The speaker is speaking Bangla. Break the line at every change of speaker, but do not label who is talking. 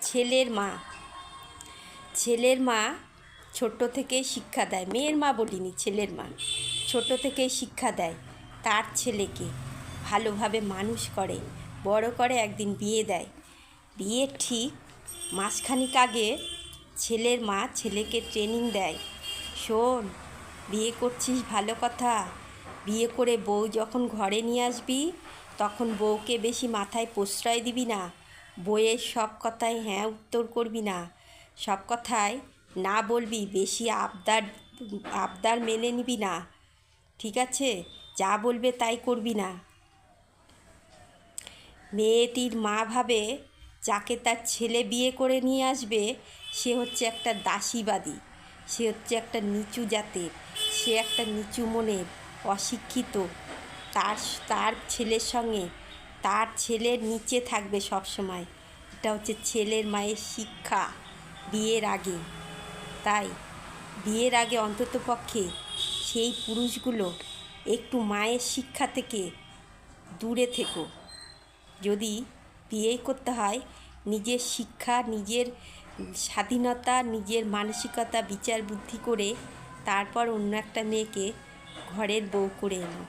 ছেলের মা ছেলের মা ছোট্ট থেকেই শিক্ষা দেয়, মেয়ের মা বলিনি, ছেলের মা ছোট থেকেই শিক্ষা দেয়, তার ছেলেকে ভালোভাবে মানুষ করে, বড় করে, একদিন বিয়ে দেয়। বিয়ের ঠিক মাসখানিক আগে ছেলের মা ছেলেকে ট্রেনিং দেয়, শোন, বিয়ে করছিস ভালো কথা, বিয়ে করে বউ যখন ঘরে নিয়ে আসবি তখন বউকে বেশি মাথায় প্রশ্রয় দিবি না, বউয়ের সব কথায় হ্যাঁ উত্তর করবি না, সব কথায় না বলবি, বেশি আবদার আবদার মেনে নিবি না, ঠিক আছে? যা বলবে তাই করবি না। মেয়েটির মা ভাবে যাকে তার ছেলে বিয়ে করে নিয়ে আসবে সে হচ্ছে একটা দাসীবাদী, সে হচ্ছে একটা নিচু জাতের, সে একটা নিচু মনের, অশিক্ষিত, তার তার ছেলের সঙ্গে তার ছেলের নিচে থাকবে সব সময়। এটা হচ্ছে ছেলের মায়ের শিক্ষা বিয়ের আগে। তাই বিয়ের আগে অন্ততপক্ষে সেই পুরুষগুলো একটু মায়ের শিক্ষা থেকে দূরে থেকো। যদি বিয়ে করতে হয়, নিজের শিক্ষা, নিজের স্বাধীনতা, নিজের মানসিকতা বিচার বুদ্ধি করে তারপর অন্য একটা মেয়েকে ঘরের বউ করে এনো।